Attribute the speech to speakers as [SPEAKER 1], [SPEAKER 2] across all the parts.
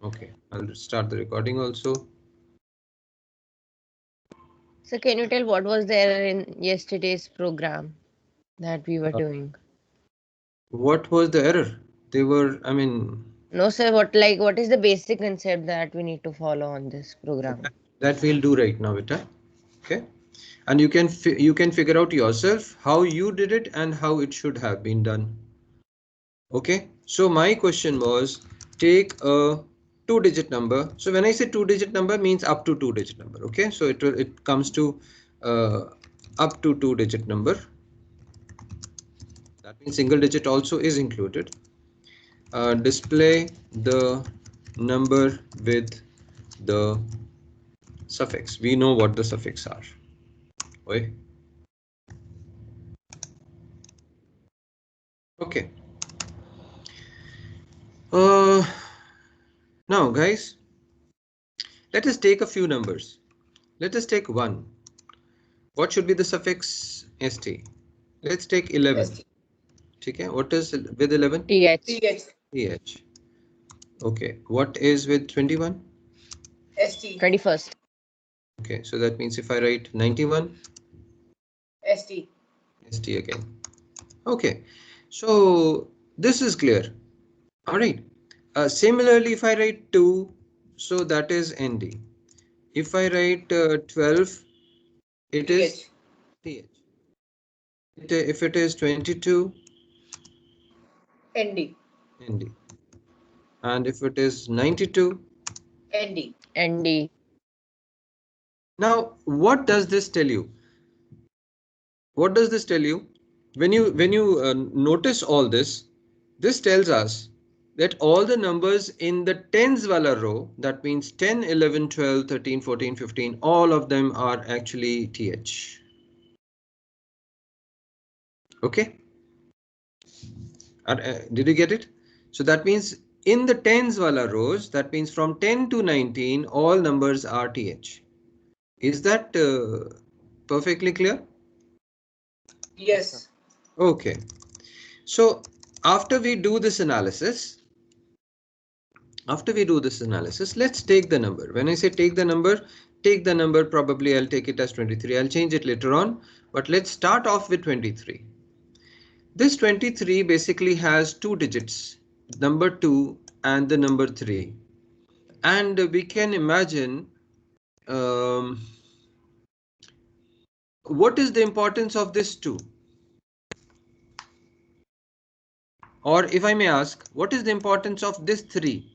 [SPEAKER 1] Okay, I'll start the recording also.
[SPEAKER 2] So can you tell what was there in yesterday's program that we were
[SPEAKER 1] Uh,
[SPEAKER 2] doing?
[SPEAKER 1] what was the error? They were, I mean,
[SPEAKER 2] No, sir. What is the basic concept that we need to follow on this program?
[SPEAKER 1] that we'll do right now, Vita. Okay, and you can figure out yourself how you did it and how it should have been done. Okay, so my question was, take a two-digit number. So when I say two-digit number, means up to two-digit number. Okay, so it comes to uh, up to two-digit number. That means single digit also is included. Display the number with the suffix. We know what the suffix are. Oi. Okay. Uh, Now, guys, let us take a few numbers. Let us take 1. What should be the suffix st? Let's take 11. Okay, what is with 11?
[SPEAKER 2] TH.
[SPEAKER 1] th. Okay, what is with 21?
[SPEAKER 2] 21st.
[SPEAKER 1] Okay, so that means if I write 91, st again. Okay, so this is clear. All right. Similarly, if I write 2, so that is nd. If I write 12, it is th. If it is 22,
[SPEAKER 3] ND.
[SPEAKER 1] nd. And if it is 92,
[SPEAKER 3] ND.
[SPEAKER 2] ND.
[SPEAKER 1] now what does this tell you? What does this tell you? When you notice all this, this tells us that all the numbers in the tens wala row, that means 10, 11, 12, 13, 14, 15, all of them are actually th. Okay, did you get it? So that means in the tens wala rows, that means from 10 to 19, all numbers are th. Is that perfectly clear?
[SPEAKER 3] Yes.
[SPEAKER 1] Okay, so after we do this analysis, let's take the number. When I say take the number, probably I'll take it as 23. I'll change it later on, but let's start off with 23. This 23 basically has two digits, number 2 and the number 3. And we can imagine um, what is the importance of this 2? Or if I may ask, what is the importance of this 3?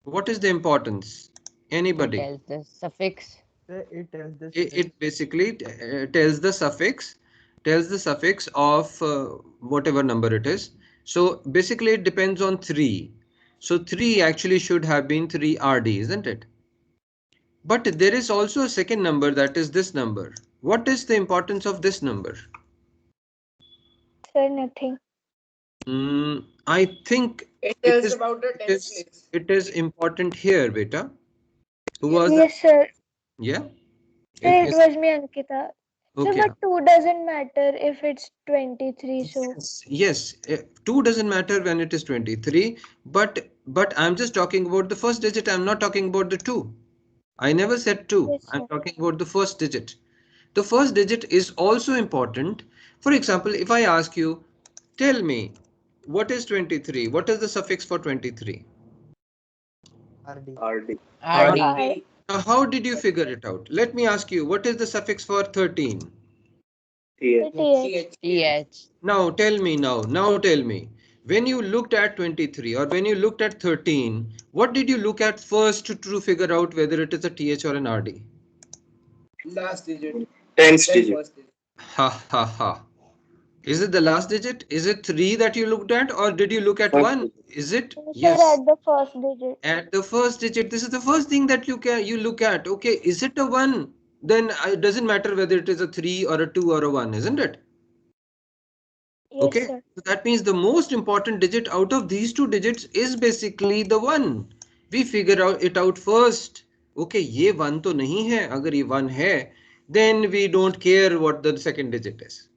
[SPEAKER 1] What is the importance?
[SPEAKER 2] It
[SPEAKER 1] Anybody?
[SPEAKER 2] tells the suffix.
[SPEAKER 4] It tells the suffix.
[SPEAKER 1] It basically tells the suffix of whatever number it is. So basically it depends on 3. So 3 actually should have been 3rd, isn't it? But there is also a second number, that is this number. What is the importance of this number?
[SPEAKER 5] Sir, nothing.
[SPEAKER 1] I think
[SPEAKER 3] It
[SPEAKER 1] it
[SPEAKER 3] tells
[SPEAKER 1] is
[SPEAKER 3] about the
[SPEAKER 1] it
[SPEAKER 3] tens
[SPEAKER 1] is
[SPEAKER 3] place.
[SPEAKER 1] it is important here, beta. Who
[SPEAKER 3] Yes.
[SPEAKER 1] was that?
[SPEAKER 5] Yes, sir.
[SPEAKER 1] Yeah.
[SPEAKER 5] Sir, it
[SPEAKER 1] Is
[SPEAKER 5] was me, Ankita. Sir,
[SPEAKER 1] okay.
[SPEAKER 5] but 2 doesn't matter if it's 23, so.
[SPEAKER 1] Yes. 2 doesn't matter when it is 23, but I'm just talking about the first digit. I'm not talking about the 2. I never said 2.
[SPEAKER 5] Yes,
[SPEAKER 1] I'm
[SPEAKER 5] sir.
[SPEAKER 1] talking about the first digit. The first digit is also important. For example, if I ask you, tell me, what is 23? What is the suffix for 23?
[SPEAKER 4] RD.
[SPEAKER 2] RD.
[SPEAKER 5] I.
[SPEAKER 1] Now, how did you figure it out? Let me ask you, what is the suffix for 13?
[SPEAKER 5] TH.
[SPEAKER 2] TH.
[SPEAKER 1] Now tell me, when you looked at 23 or when you looked at 13, what did you look at first to figure out whether it is a TH or an RD?
[SPEAKER 3] Last digit.
[SPEAKER 6] Tens
[SPEAKER 3] Then
[SPEAKER 6] digit.
[SPEAKER 3] first digit.
[SPEAKER 1] Ha ha ha. Is it the last digit? Is it 3 that you looked at, or did you look at
[SPEAKER 6] First
[SPEAKER 1] 1?
[SPEAKER 6] digit.
[SPEAKER 1] Is it?
[SPEAKER 5] No, sir,
[SPEAKER 1] Yes.
[SPEAKER 5] at the first digit.
[SPEAKER 1] At the first digit, this is the first thing that you look at. Okay, is it a 1? Then it doesn't matter whether it is a 3 or a 2 or a 1, isn't it?
[SPEAKER 5] Yes,
[SPEAKER 1] Okay,
[SPEAKER 5] sir.
[SPEAKER 1] so that means the most important digit out of these two digits is basically the 1. We figure it out first. Okay, ये 1 तो नहीं है. अगर ये 1 है, then we don't care what the second digit is.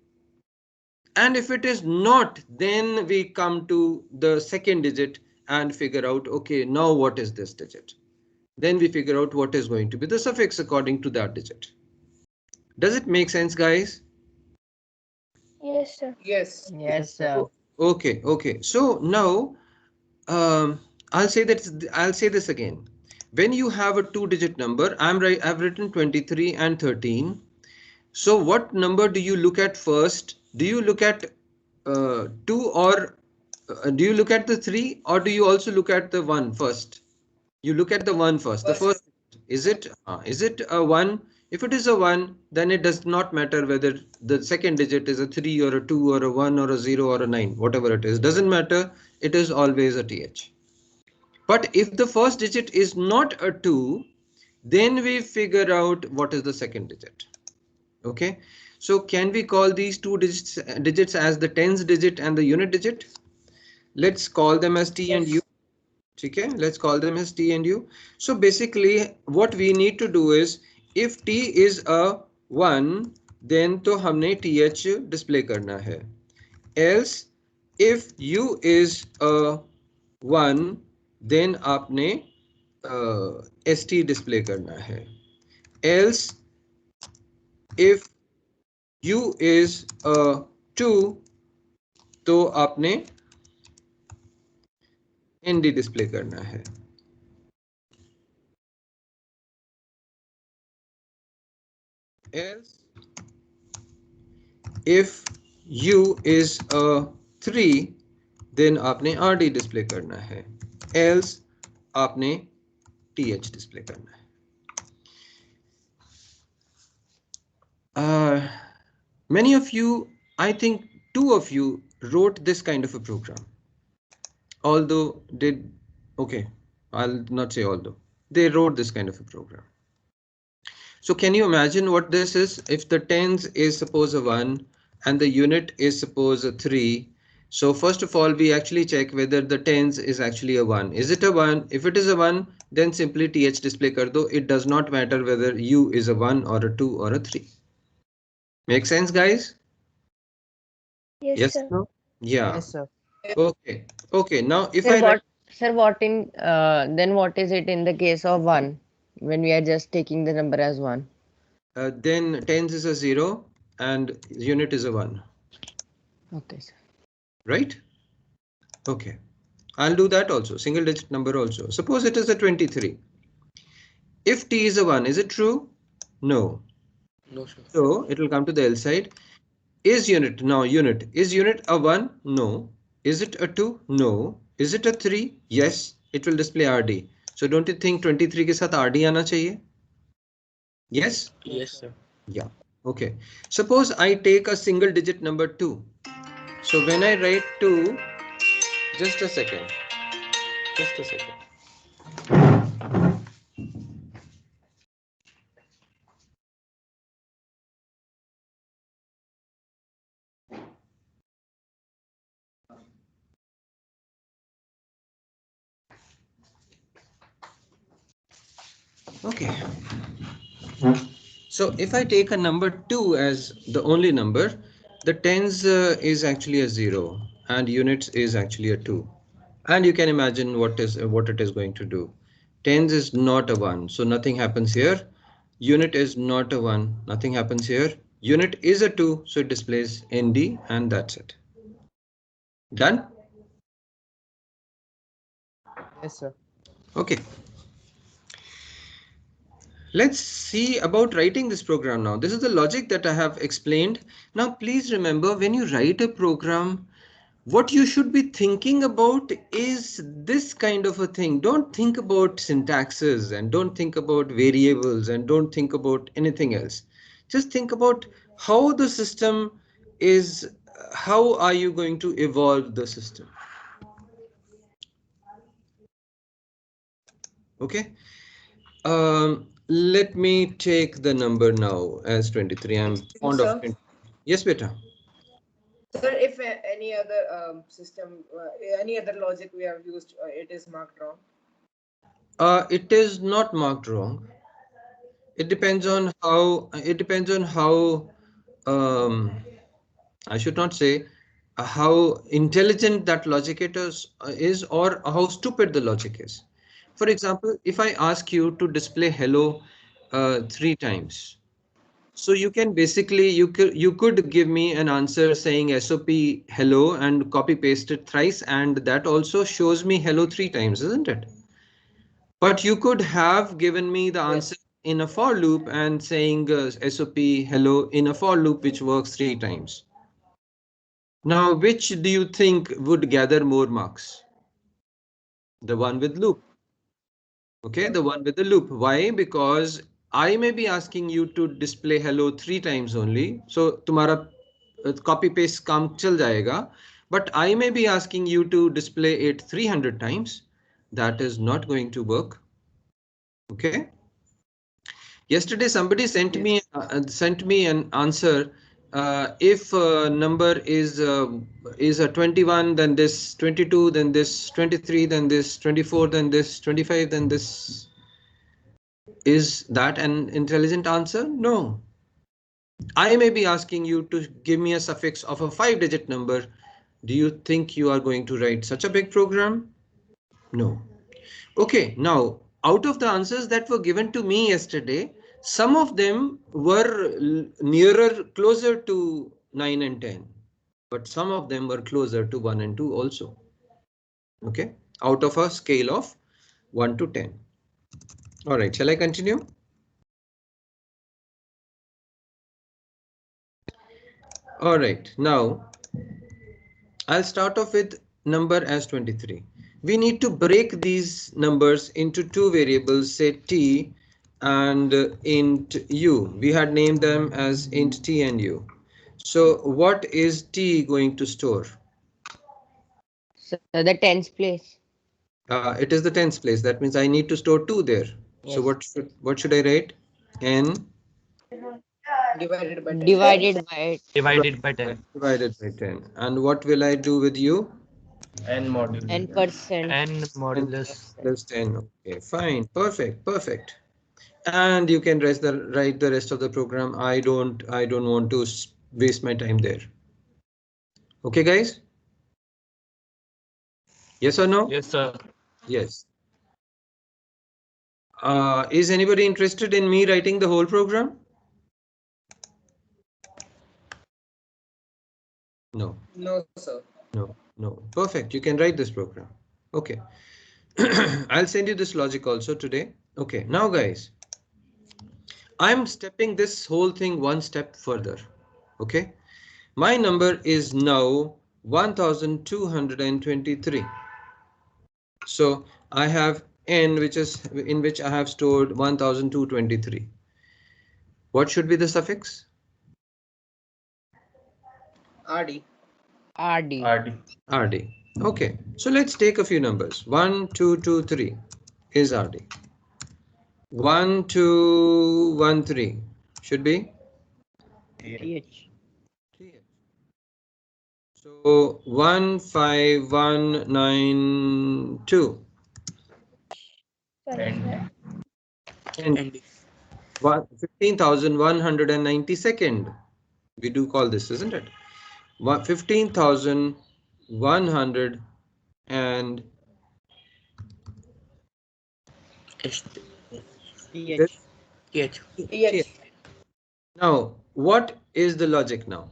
[SPEAKER 1] And if it is not, then we come to the second digit and figure out, okay, now what is this digit? Then we figure out what is going to be the suffix according to that digit. Does it make sense, guys?
[SPEAKER 5] Yes, sir.
[SPEAKER 3] Yes.
[SPEAKER 2] Yes, sir.
[SPEAKER 1] Okay. So now I'll say this again. When you have a two-digit number, I've written 23 and 13. So what number do you look at first? Do you look at 2, or do you look at the 3, or do you also look at the 1 first? You look at the 1 first. The first, is it a 1? If it is a 1, then it does not matter whether the second digit is a 3 or a 2 or a 1 or a 0 or a 9, whatever it is. Doesn't matter. It is always a th. But if the first digit is not a 2, then we figure out what is the second digit. Okay, so can we call these two digits as the tens digit and the unit digit? Let's call them as t and u. Okay, let's call them as t and u. So basically what we need to do is, if t is a 1, then to humne th display karna hai. Else if u is a 1, then aapne st display karna hai. Else if u is a 2, तो आपने nd display करना है. Else if u is a 3, then आपने rd display करना है. Else आपने th display करना है. Many of you, I think 2 of you wrote this kind of a program. Although okay, I'll not say although, they wrote this kind of a program. So can you imagine what this is? If the tens is suppose a 1 and the unit is suppose a 3. So first of all, we actually check whether the tens is actually a 1. Is it a 1? If it is a 1, then simply th display kar do. It does not matter whether u is a 1 or a 2 or a 3. Make sense, guys?
[SPEAKER 5] Yes, sir.
[SPEAKER 1] No? Yeah.
[SPEAKER 4] Yes, sir.
[SPEAKER 1] Okay. Now if
[SPEAKER 2] Sir, then what is it in the case of 1 when we are just taking the number as 1?
[SPEAKER 1] Then tens is a 0 and unit is a 1.
[SPEAKER 2] Okay, sir.
[SPEAKER 1] Right? Okay. I'll do that also. Single digit number also. Suppose it is a 23. If t is a 1, is it true? No.
[SPEAKER 3] No, sir.
[SPEAKER 1] So it will come to the L side. Is unit a 1? No. Is it a 2? No. Is it a 3? Yes. It will display RD. So don't you think 23 के साथ RD आना चाहिए? Yes?
[SPEAKER 3] Yes, sir.
[SPEAKER 1] Yeah. Okay. Suppose I take a single digit number 2. So when I write 2, just a second. Okay. So if I take a number 2 as the only number, the tens is actually a 0 and units is actually a 2. And you can imagine what it is going to do. Tens is not a 1, so nothing happens here. Unit is not a 1, nothing happens here. Unit is a 2, so it displays ND, and that's it. Done?
[SPEAKER 4] Yes, sir.
[SPEAKER 1] Okay. Let's see about writing this program now. This is the logic that I have explained. Now, please remember, when you write a program, what you should be thinking about is this kind of a thing. Don't think about syntaxes and don't think about variables and don't think about anything else. Just think about how the system is, how are you going to evolve the system? Okay. Let me take the number now as 23. I'm fond of 20. Yes, beta.
[SPEAKER 3] Sir, if any other system, any other logic we have used, it is marked wrong.
[SPEAKER 1] It is not marked wrong. It depends on how. I should not say how intelligent that logic is or how stupid the logic is. For example, if I ask you to display hello 3 times, so you can basically you could give me an answer saying SOP hello and copy paste it thrice, and that also shows me hello 3 times, isn't it? But you could have given me the answer
[SPEAKER 3] Yes.
[SPEAKER 1] in a for loop and saying SOP hello in a for loop which works 3 times. Now, which do you think would gather more marks? The one with loop. Okay, the one with the loop. Why? Because I may be asking you to display hello 3 times only. So तुम्हारा copy paste काम चल जाएगा. But I may be asking you to display it 300 times. That is not going to work. Okay. Yesterday somebody sent me an answer. If number is a 21, then this 22, then this 23, then this 24, then this 25, then this. Is that an intelligent answer? No. I may be asking you to give me a suffix of a 5-digit number. Do you think you are going to write such a big program? No. Okay, now out of the answers that were given to me yesterday, some of them were nearer, closer to 9 and 10, but some of them were closer to 1 and 2 also. Okay, out of a scale of 1 to 10. All right, shall I continue? All right, now I'll start off with number as 23. We need to break these numbers into two variables, say t and int u. We had named them as int t and u. So what is t going to store?
[SPEAKER 2] So the tens place.
[SPEAKER 1] It is the tens place. That means I need to store 2 there.
[SPEAKER 2] Yes.
[SPEAKER 1] So what should I write? N
[SPEAKER 3] Divided by 10.
[SPEAKER 2] Divided by 10.
[SPEAKER 1] divided by 10. And what will I do with u?
[SPEAKER 4] N module.
[SPEAKER 2] N%.
[SPEAKER 4] N
[SPEAKER 1] N
[SPEAKER 4] modulus.
[SPEAKER 1] plus 10. Okay, fine, perfect. And you can write the rest of the program. I don't want to waste my time there. Okay, guys? Yes or no?
[SPEAKER 4] Yes, sir.
[SPEAKER 1] Yes. Is anybody interested in me writing the whole program? No.
[SPEAKER 3] No, sir.
[SPEAKER 1] No. Perfect. You can write this program. Okay. I'll send you this logic also today. Okay. Now, guys, I'm stepping this whole thing one step further. Okay. My number is now 1223. So I have n, which is in which I have stored 1223. What should be the suffix?
[SPEAKER 3] RD.
[SPEAKER 1] RD. Okay, so let's take a few numbers. 1, 2, 2, 3 is RD. 1, 2, 1, 3 should be
[SPEAKER 2] TH.
[SPEAKER 1] So 1, 5, 1, 9, 2.
[SPEAKER 5] Sorry.
[SPEAKER 1] And 15,192nd. We do call this, isn't it? 15,100 and
[SPEAKER 2] TH.
[SPEAKER 3] EH.
[SPEAKER 1] now what is the logic now?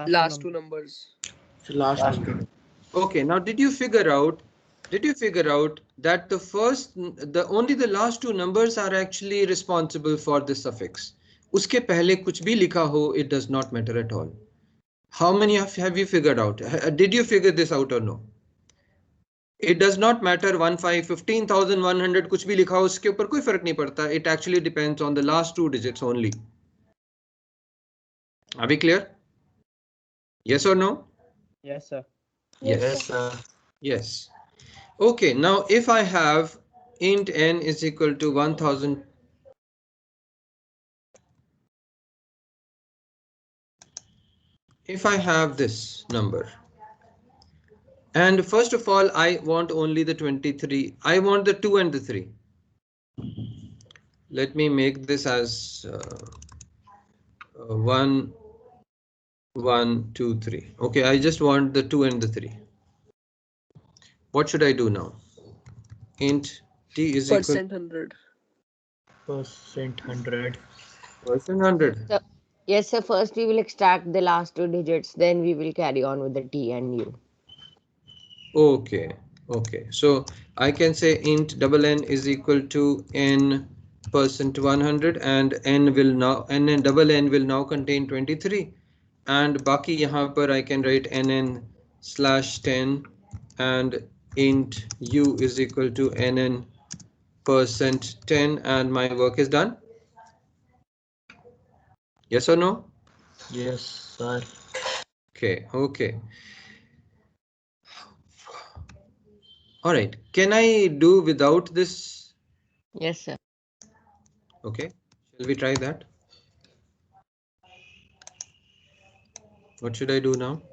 [SPEAKER 3] Last two numbers.
[SPEAKER 1] Okay, now did you figure out that only the last two numbers are actually responsible for this suffix? Uske pehle kuch bhi likha ho, it does not matter at all. How many have you figured out? Did you figure this out or no? It does not matter 15,100 कुछ भी लिखा हो उसके ऊपर कोई फर्क नहीं पड़ता. It actually depends on the last 2 digits only. Are we clear? Yes or no?
[SPEAKER 4] Yes, sir.
[SPEAKER 1] Yes.
[SPEAKER 4] sir.
[SPEAKER 1] Yes. Okay, now if I have int n is equal to 1000. If I have this number, and first of all, I want only the 23. I want the 2 and the 3. Let me make this as 1 1, 2, 3. Okay, I just want the 2 and the 3. What should I do now? Int t is equal
[SPEAKER 6] Percent 100.
[SPEAKER 4] Percent 100.
[SPEAKER 1] percent 100.
[SPEAKER 2] So, yes, sir. First we will extract the last two digits, then we will carry on with the T and U.
[SPEAKER 1] Okay, okay. So I can say int double n is equal to n percent 100, and n double n will now contain 23, and baki yahan par I can write nn slash 10, and int u is equal to nn percent 10, and my work is done. Yes or no?
[SPEAKER 4] Yes, sir.
[SPEAKER 1] Okay, okay. All right. Can I do without this?
[SPEAKER 2] Yes, sir.
[SPEAKER 1] Okay. Shall we try that? What should I do now?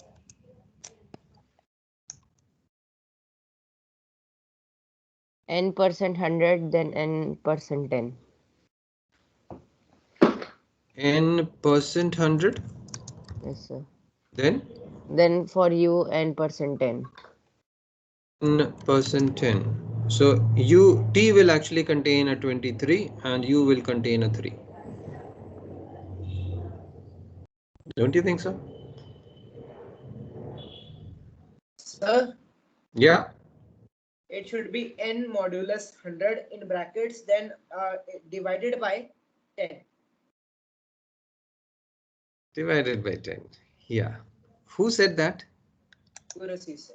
[SPEAKER 2] N percent 100, then N percent 10.
[SPEAKER 1] N percent 100,
[SPEAKER 2] Yes, sir.
[SPEAKER 1] then
[SPEAKER 2] Then for U, N percent 10.
[SPEAKER 1] n percent 10. So t will actually contain a 23 and u will contain a 3. Don't you think so?
[SPEAKER 3] Sir,
[SPEAKER 1] Yeah,
[SPEAKER 3] it should be n modulus 100 in brackets, then divided by 10.
[SPEAKER 1] divided by 10. Yeah. Who said that?
[SPEAKER 3] Accuracy, sir.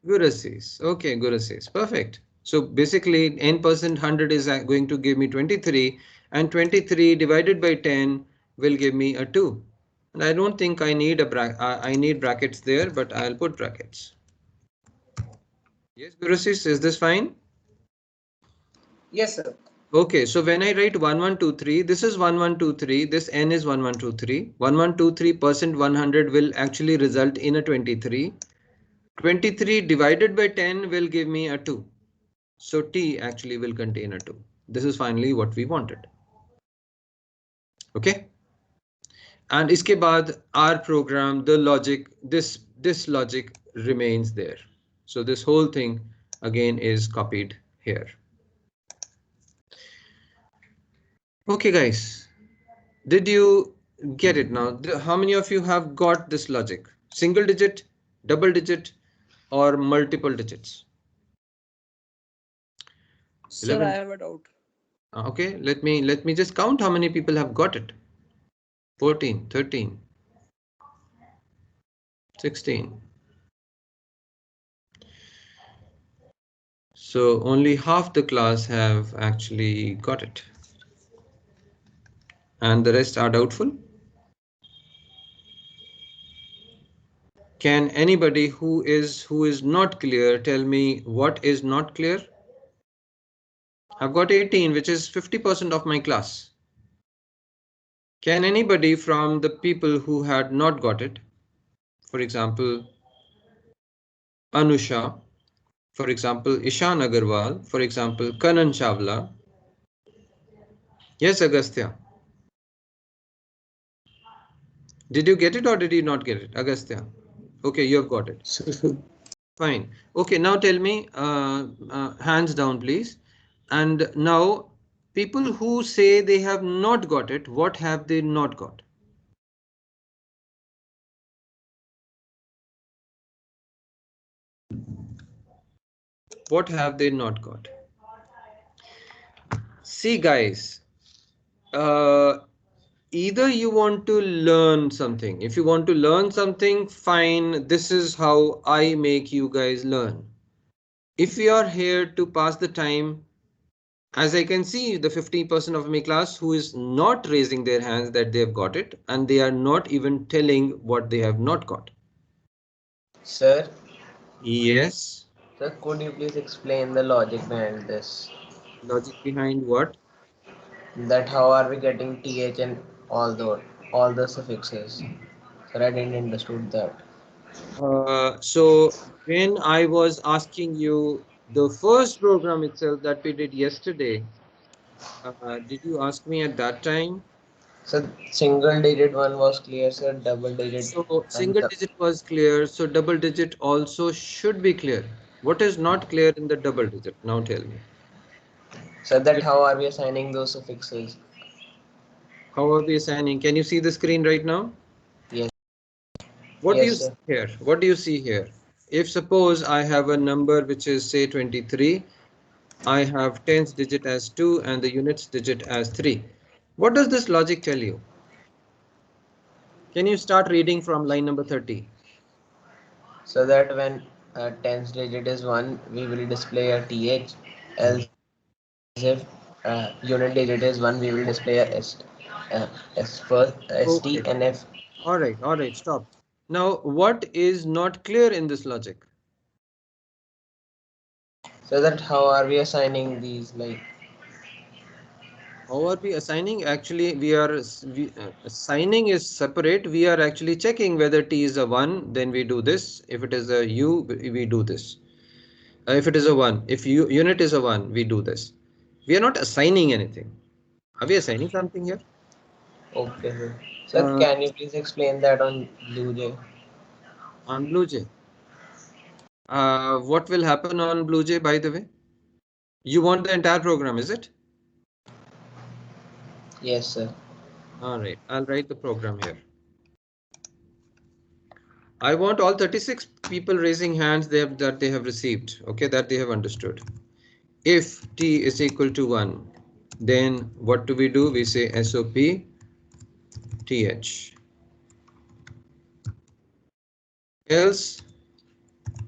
[SPEAKER 1] Guru says. Okay, Guru says. Perfect. So basically n percent 100 is going to give me 23, and 23 divided by 10 will give me a 2. And I don't think I need I need brackets there, but I'll put brackets. Yes, Guru says, is this fine?
[SPEAKER 3] Yes, sir.
[SPEAKER 1] Okay, so when I write 1123, this is 1123, this n is 1123. 1123% 100 will actually result in a 23. 23 divided by 10 will give me a 2. So t actually will contain a 2. This is finally what we wanted. Okay. And iske baad our program, the logic, this logic remains there. So this whole thing again is copied here. Okay, guys. Did you get it now? How many of you have got this logic? Single digit, double digit, or multiple digits?
[SPEAKER 6] Sir, I
[SPEAKER 1] 11.
[SPEAKER 6] have a doubt.
[SPEAKER 1] Okay, let me just count how many people have got it. 14, 13, 16. So only half the class have actually got it. And the rest are doubtful. Can anybody who is not clear tell me what is not clear? I've got 18, which is 50% of my class. Can anybody from the people who had not got it, for example, Anusha, for example, Ishan Agarwal, for example, Kanan Chawla? Yes, Agastya. Did you get it or did you not get it, Agastya? Okay, you have got it. Fine. Okay, now tell me, hands down, please. And now, people who say they have not got it, what have they not got? What have they not got? See, guys, either you want to learn something. If you want to learn something, fine. This is how I make you guys learn. If you are here to pass the time, as I can see, the 50% of my class who is not raising their hands that they have got it, and they are not even telling what they have not got.
[SPEAKER 7] Sir,
[SPEAKER 1] Yes.
[SPEAKER 7] sir, could you please explain the logic behind this?
[SPEAKER 1] Logic behind what?
[SPEAKER 7] That how are we getting th and all the suffixes? Sir, I didn't understood that.
[SPEAKER 1] So when I was asking you the first program itself that we did yesterday, did you ask me at that time
[SPEAKER 7] So single digit one was clear, sir. Double digit
[SPEAKER 1] So
[SPEAKER 7] and
[SPEAKER 1] single digit was clear, so double digit also should be clear. What is not clear in the double digit? Now tell me.
[SPEAKER 7] so that how are we assigning those suffixes?
[SPEAKER 1] How are we assigning? Can you see the screen right now?
[SPEAKER 7] Yes.
[SPEAKER 1] What do you
[SPEAKER 7] Yes,
[SPEAKER 1] see
[SPEAKER 7] sir.
[SPEAKER 1] here? What do you see here? If suppose I have a number which is say 23, I have tens digit as 2 and the units digit as 3. What does this logic tell you? Can you start reading from line number 30?
[SPEAKER 7] So that when tens digit is 1, we will display a TH. Else if unit digit is 1, we will display a S for ST
[SPEAKER 1] Okay.
[SPEAKER 7] and F.
[SPEAKER 1] All right, stop. Now, what is not clear in this logic?
[SPEAKER 7] So that how are we assigning these, like?
[SPEAKER 1] How are we assigning? Actually, assigning is separate. We are actually checking whether T is a 1, then we do this. If it is a U, we do this. If it is a 1, if unit is a 1, we do this. We are not assigning anything. Are we assigning something here?
[SPEAKER 7] Okay, sir. Sir,
[SPEAKER 1] Uh,
[SPEAKER 7] can you please explain that on BlueJ?
[SPEAKER 1] on BlueJ. What will happen on BlueJ, by the way? You want the entire program, is it?
[SPEAKER 7] Yes, sir.
[SPEAKER 1] All right, I'll write the program here. I want all 36 people raising hands that they have received, okay, that they have understood. If T is equal to 1, then what do? We say SOP TH. Else,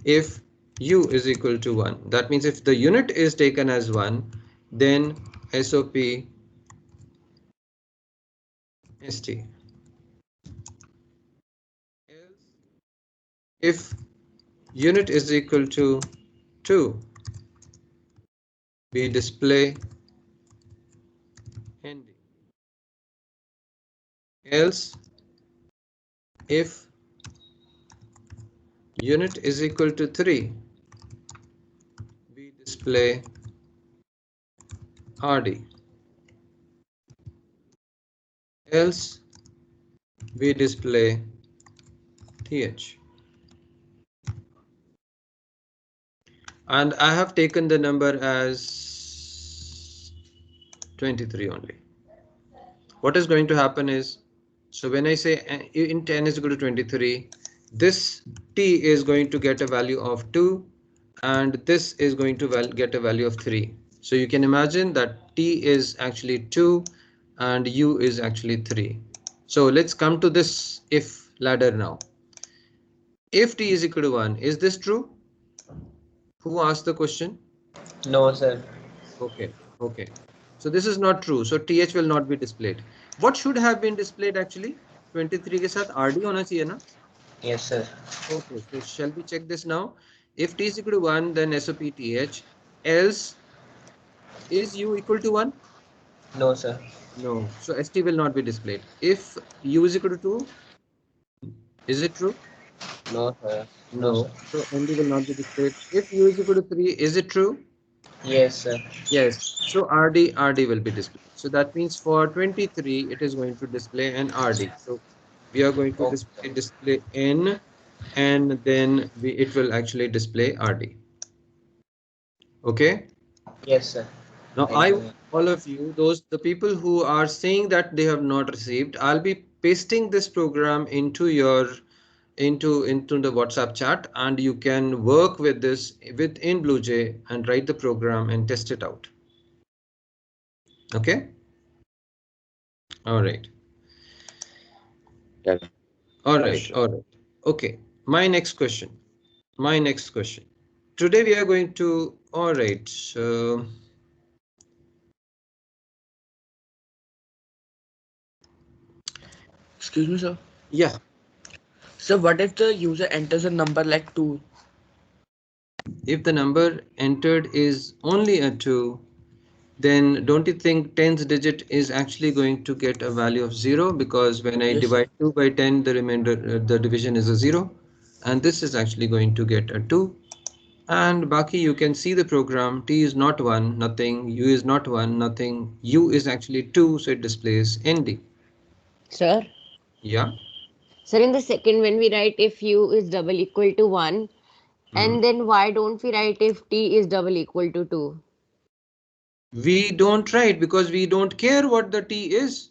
[SPEAKER 1] if U is equal to 1, that means if the unit is taken as 1, then SOP ST. Else, if unit is equal to 2, we display ND. Else, if unit is equal to 3, we display RD. Else, we display TH. And I have taken the number as 23 only. What is going to happen is, so when I say in 10 is equal to 23, this T is going to get a value of 2 and this is going to get a value of 3. So you can imagine that T is actually 2 and U is actually 3. So let's come to this if ladder now. If T is equal to 1, is this true? Who asked the question?
[SPEAKER 7] No, sir.
[SPEAKER 1] Okay, okay. So this is not true. So TH will not be displayed. What should have been displayed actually? 23 के साथ RD होना चाहिए ना?
[SPEAKER 7] Yes, sir.
[SPEAKER 1] Okay, so shall we check this now? If T is equal to 1, then SOP TH. Else, is U equal to 1?
[SPEAKER 7] No, sir.
[SPEAKER 1] No. So ST will not be displayed. If U is equal to 2, is it true?
[SPEAKER 7] No, sir. No, sir.
[SPEAKER 1] No. So ND will not be displayed. If U is equal to 3, is it true?
[SPEAKER 7] Yes, sir.
[SPEAKER 1] Yes, so RD will be displayed. So that means for 23, it is going to display an RD. So we are going to
[SPEAKER 7] Okay.
[SPEAKER 1] display N and then it will actually display RD. Okay.
[SPEAKER 7] Yes, sir.
[SPEAKER 1] Now
[SPEAKER 7] Thank
[SPEAKER 1] I
[SPEAKER 7] you,
[SPEAKER 1] want
[SPEAKER 7] sir.
[SPEAKER 1] all of you, the people who are saying that they have not received, I'll be pasting this program into your into the WhatsApp chat and you can work with this within BlueJ and write the program and test it out. Okay. All right.
[SPEAKER 6] Yeah,
[SPEAKER 1] All
[SPEAKER 6] yes,
[SPEAKER 1] right,
[SPEAKER 6] sir.
[SPEAKER 1] all right. Okay, my next question. My next question. Today we are going to, all right, so
[SPEAKER 8] Excuse me, sir.
[SPEAKER 1] yeah,
[SPEAKER 8] So what if the user enters a number like 2?
[SPEAKER 1] if the number entered is only a 2, then don't you think 10th digit is actually going to get a value of 0 because when I
[SPEAKER 8] Yes, sir.
[SPEAKER 1] divide 2 by 10, the remainder, the division is a 0 and this is actually going to get a 2. And Baki, you can see the program. T is not 1, nothing. U is not 1, nothing. U is actually 2, so it displays ND.
[SPEAKER 2] Sir?
[SPEAKER 1] Yeah.
[SPEAKER 2] Sir, in the second, when we write if u is double equal to 1, and then why don't we write if t is double equal to 2?
[SPEAKER 1] We don't write because we don't care what the t is.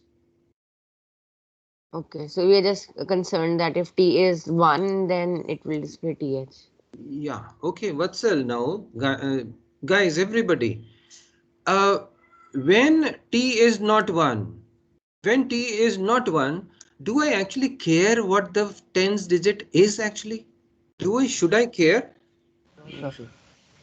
[SPEAKER 2] Okay, so we are just concerned that if t is 1, then it will display th.
[SPEAKER 1] Yeah. Okay. Vatsal, now, guys, everybody. When t is not 1, when t is not 1, do I actually care what the tens digit is actually? Should I care?
[SPEAKER 4] No, sir.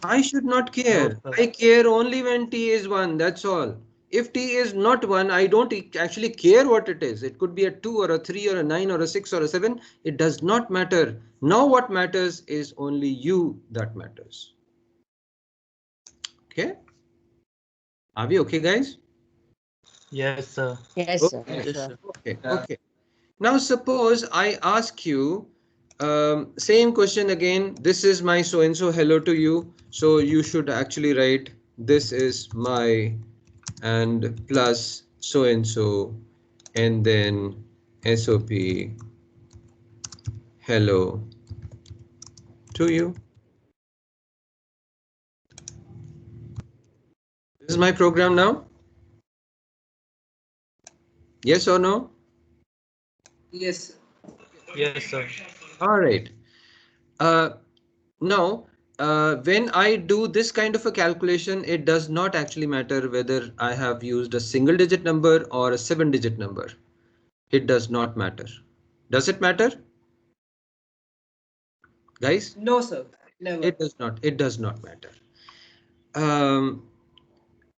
[SPEAKER 1] I should not
[SPEAKER 4] No,
[SPEAKER 1] care.
[SPEAKER 4] sir.
[SPEAKER 1] I care only when t is 1, that's all. If t is not 1, I don't actually care what it is. It could be a 2 or a 3 or a 9 or a 6 or a 7. It does not matter. Now what matters is only you that matters. Okay? Are we okay, guys?
[SPEAKER 4] Yes, sir.
[SPEAKER 2] Yes, sir.
[SPEAKER 1] Okay.
[SPEAKER 8] Yes, sir.
[SPEAKER 1] Okay. Okay. Now suppose I ask you same question again. This is my so and so hello to you. So you should actually write this is my and plus so and then SOP hello to you. This is my program now. Yes or no?
[SPEAKER 3] Yes.
[SPEAKER 4] Yes, sir.
[SPEAKER 1] All right. Now, when I do this kind of a calculation, it does not actually matter whether I have used a single digit number or a 7-digit number. It does not matter. Does it matter? Guys?
[SPEAKER 3] No, sir. Never.
[SPEAKER 1] It does not. It does not matter.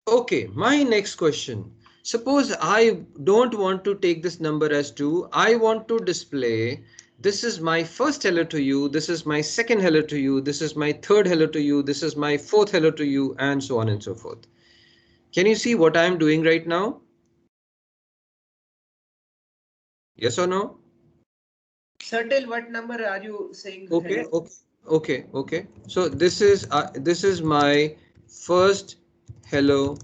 [SPEAKER 1] Okay, my next question. Suppose I don't want to take this number as 2. I want to display this is my first hello to you, this is my second hello to you, this is my third hello to you, this is my fourth hello to you, and so on and so forth. Can you see what I am doing right now? Yes or no?
[SPEAKER 3] Sir, till what number are you saying
[SPEAKER 1] Okay,
[SPEAKER 3] hello?
[SPEAKER 1] okay. So this is my first hello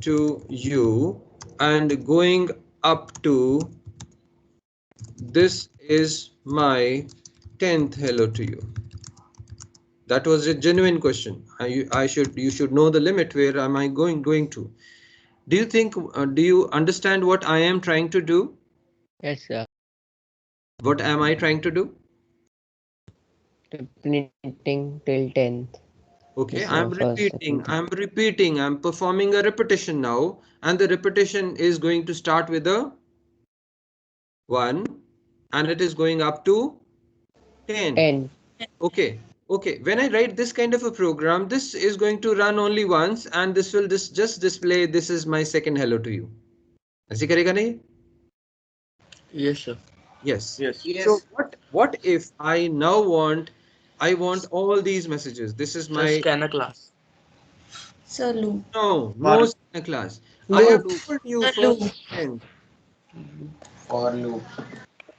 [SPEAKER 1] to you, and going up to this is my 10th hello to you. That was a genuine question. You should know the limit. Where am I going to? Do you think? Do you understand what I am trying to do?
[SPEAKER 2] Yes, sir.
[SPEAKER 1] What am I trying to do?
[SPEAKER 2] Printing till 10th.
[SPEAKER 1] Okay,
[SPEAKER 2] This
[SPEAKER 1] I'm
[SPEAKER 2] first,
[SPEAKER 1] repeating.
[SPEAKER 2] second.
[SPEAKER 1] I'm repeating. I'm performing a repetition now, and the repetition is going to start with a 1, and it is going up to 10.
[SPEAKER 2] 10.
[SPEAKER 1] Okay. Okay, when I write this kind of a program, this is going to run only once, and this will just display this is my second hello to you. ऐसे करेगा नहीं?
[SPEAKER 8] Yes, sir.
[SPEAKER 1] Yes.
[SPEAKER 8] Yes.
[SPEAKER 1] So
[SPEAKER 3] Yes.
[SPEAKER 1] what if I now want all these messages? This is
[SPEAKER 8] Sir,
[SPEAKER 1] my
[SPEAKER 8] scanner class.
[SPEAKER 6] Sir, loop.
[SPEAKER 1] no scanner class. I have
[SPEAKER 2] Loop.
[SPEAKER 1] told you
[SPEAKER 6] Sir,
[SPEAKER 1] for
[SPEAKER 6] loop.
[SPEAKER 1] and
[SPEAKER 7] For loop.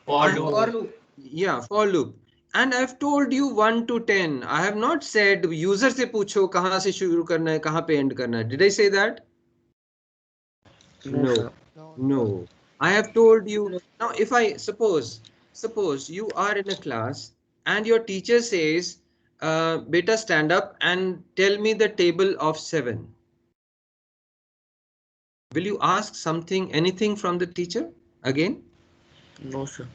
[SPEAKER 4] For
[SPEAKER 3] For
[SPEAKER 4] loop.
[SPEAKER 3] loop.
[SPEAKER 1] yeah, for loop. And I've told you 1 to 10. I have not said user से पूछो कहाँ से शुरू करना है, कहाँ पे end करना है. Did I say that?
[SPEAKER 8] No,
[SPEAKER 1] No.
[SPEAKER 8] sir.
[SPEAKER 1] No. I have told you.
[SPEAKER 3] No.
[SPEAKER 1] Now if I suppose you are in a class and your teacher says, beta stand up and tell me the table of 7. Will you ask anything from the teacher again?
[SPEAKER 8] No, sir.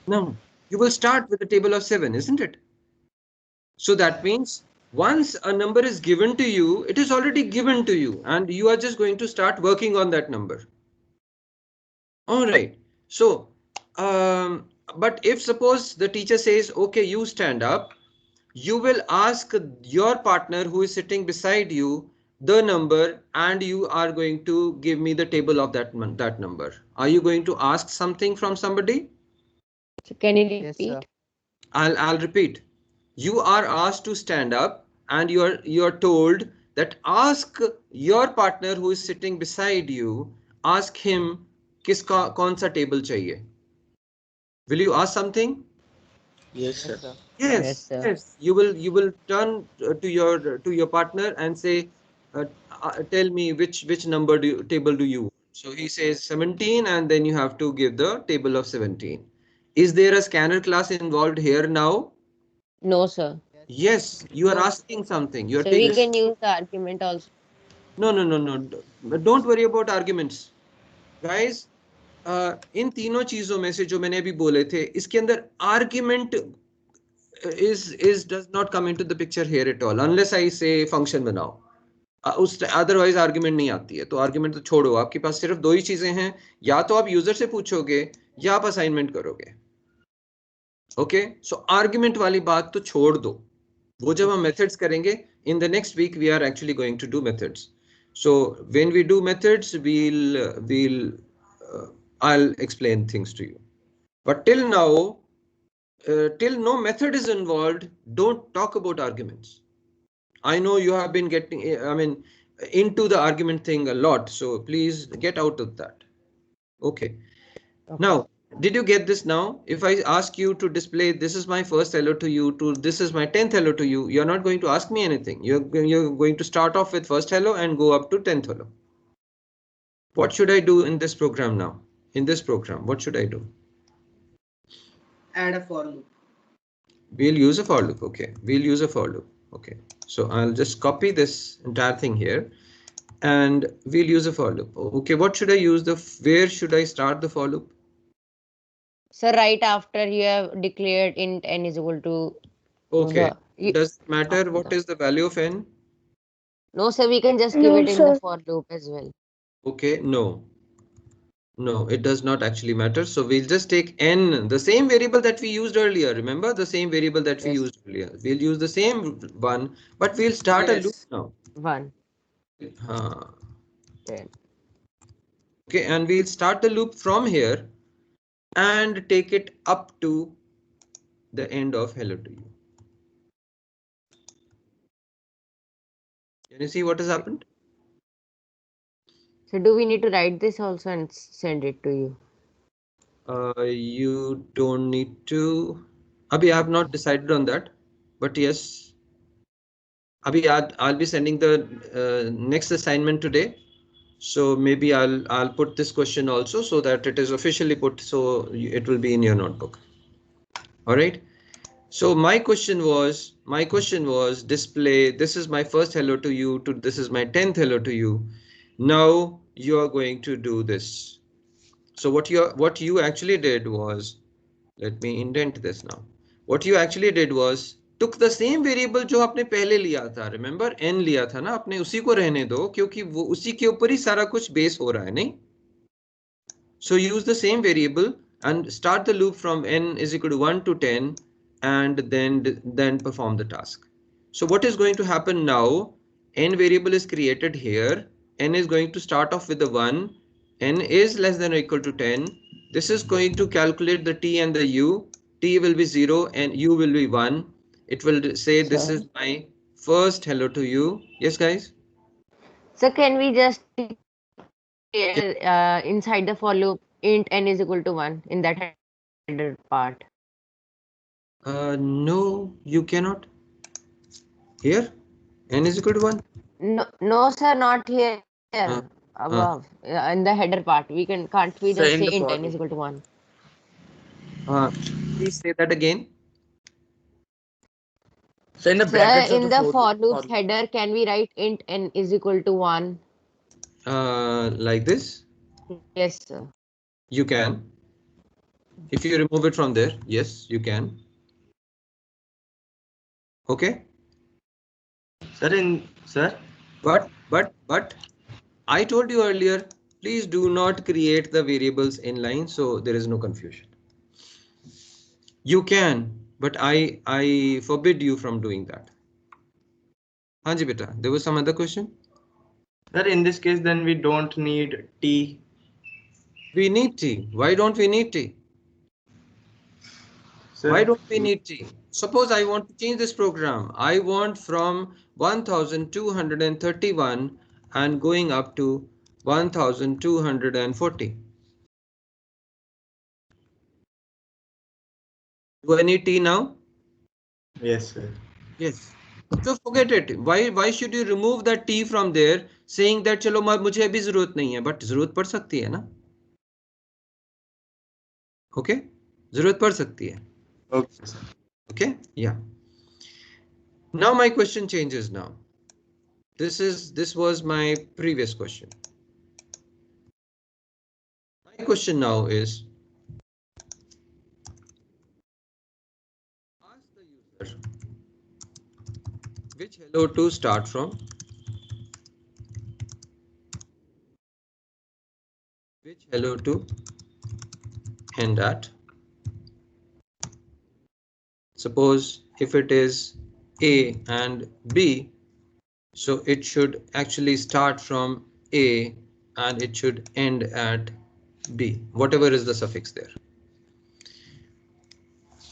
[SPEAKER 1] No. You will start with the table of 7, isn't it? So that means once a number is given to you, it is already given to you, and you are just going to start working on that number. All right. So, but if suppose the teacher says, okay, you stand up, you will ask your partner who is sitting beside you the number, and you are going to give me the table of that number. Are you going to ask something from somebody?
[SPEAKER 2] So can you repeat?
[SPEAKER 1] I'll repeat. You are asked to stand up, and you're told that ask your partner who is sitting beside you, ask him किसका कौन सा table चाहिए. Will you ask something?
[SPEAKER 8] Yes, sir.
[SPEAKER 2] Yes,
[SPEAKER 1] Yes,
[SPEAKER 2] sir.
[SPEAKER 1] yes. You will turn to your partner and say, tell me which number table do you want. So he says 17 and then you have to give the table of 17. Is there a scanner class involved here now?
[SPEAKER 2] No, sir.
[SPEAKER 1] Yes, you are
[SPEAKER 2] No.
[SPEAKER 1] asking something. You are
[SPEAKER 2] So we
[SPEAKER 1] taking.
[SPEAKER 2] can use the argument also.
[SPEAKER 1] No, no, no, no. Don't worry about arguments. Guys, इन तीनों चीजों में से जो मैंने अभी बोले थे इसके अंदर argument is does not come into the picture here at all unless I say function बनाओ. उस अदरवाइज आर्ग्यूमेंट नहीं आती है तो आर्ग्यूमेंट तो छोड़ो आपके पास सिर्फ दो ही चीजें हैं या तो आप यूजर से पूछोगे या आप असाइनमेंट करोगे ओके सो आर्ग्यूमेंट वाली बात तो छोड़ दो वो जब हम मेथड्स करेंगे in the next week we are actually going to do methods so when we do methods we'll I'll explain things to you but till no method is involved don't talk about arguments. I know you have been getting, I mean, into the argument thing a lot, so please get out of that. Okay. Now, did you get this now? If I ask you to display, this is my first hello to you, to this is my 10th hello to you, you're not going to ask me anything. You're going to start off with first hello and go up to 10th hello. What should I do in this program now? In this program, what should I do?
[SPEAKER 3] Add a for loop.
[SPEAKER 1] We'll use a for loop. Okay. We'll use a for loop. Okay. So I'll just copy this entire thing here and we'll use a for loop. Okay. What should I use? Where should I start the for loop?
[SPEAKER 2] So right after you have declared int n is equal to.
[SPEAKER 1] Okay.
[SPEAKER 2] The,
[SPEAKER 1] Does it matter what is the value of n?
[SPEAKER 2] no, sir. We can just give
[SPEAKER 5] No,
[SPEAKER 2] it in the
[SPEAKER 5] sir.
[SPEAKER 2] for loop as well.
[SPEAKER 1] Okay. No. No, it does not actually matter. So we'll just take n, the same variable that we used earlier. Remember the same variable that we
[SPEAKER 2] Yes.
[SPEAKER 1] used earlier. We'll use the same one, but we'll start a loop
[SPEAKER 3] Yes.
[SPEAKER 1] now.
[SPEAKER 2] 1.
[SPEAKER 1] Huh.
[SPEAKER 2] 10.
[SPEAKER 1] Okay, and we'll start the loop from here and take it up to the end of hello to you. Can you see what has happened?
[SPEAKER 2] So do we need to write this also and send it to you?
[SPEAKER 1] You don't need to. Abhi, I have not decided on that, but yes. Abhi, I'll be sending the next assignment today. So maybe I'll put this question also so that it is officially put, so it will be in your notebook. All right. So my question was display. This is my first hello to you. This is my 10th hello to you. Now you are going to do this. So what you actually did was, let me indent this now. What you actually did was took the same variable जो आपने पहले लिया था, remember n लिया था ना आपने, उसी को रहने दो क्योंकि वो उसी के ऊपर ही सारा कुछ बेस हो रहा है नहीं. So use the same variable and start the loop from n is equal to 1 to 10 and then perform the task. So what is going to happen now? N variable is created here. N is going to start off with the 1. N is less than or equal to 10. This is going to calculate the t and the u. T will be 0 and u will be 1. It will say this is my first hello to you. Yes, guys?
[SPEAKER 2] So can we just inside the for loop int n is equal to 1 in that header part?
[SPEAKER 1] No, you cannot. Here, n is equal to 1.
[SPEAKER 2] No, no, sir, not here. Above in the header part, can't we
[SPEAKER 8] So
[SPEAKER 2] just
[SPEAKER 8] in
[SPEAKER 2] say
[SPEAKER 8] the
[SPEAKER 2] int
[SPEAKER 8] for
[SPEAKER 2] n is
[SPEAKER 8] loop.
[SPEAKER 2] equal to 1?
[SPEAKER 1] Please say that again.
[SPEAKER 8] So in the
[SPEAKER 2] Sir,
[SPEAKER 8] brackets of
[SPEAKER 2] in
[SPEAKER 8] the
[SPEAKER 2] the
[SPEAKER 8] for
[SPEAKER 2] for
[SPEAKER 8] loop.
[SPEAKER 2] loop header, can we write int n is equal to 1?
[SPEAKER 1] Like this.
[SPEAKER 2] Yes, sir.
[SPEAKER 1] You can. If you remove it from there, yes, you can. Okay.
[SPEAKER 4] Sir,
[SPEAKER 1] But I told you earlier, please do not create the variables in line so there is no confusion. You can, but I forbid you from doing that. Hanji beta, there was some other question?
[SPEAKER 4] sir, in this case, then we don't need T.
[SPEAKER 1] We need T. Why don't we need T?
[SPEAKER 4] Sir,
[SPEAKER 1] Why don't we need T? Suppose I want to change this program. I want from 1231 and going up to 1240. Do I need T now?
[SPEAKER 4] Yes, sir.
[SPEAKER 1] Yes. So forget it. Why should you remove that T from there? saying that चलो मुझे अभी जरूरत नहीं है, but जरूरत पड़ सकती है ना. Okay, जरूरत पड़ सकती है. Okay, yeah. Now my question changes now. This was my previous question. My question now is, ask the user which hello to start from, which hello to end at. Suppose if it is A and B, so it should actually start from A and it should end at B, whatever is the suffix there.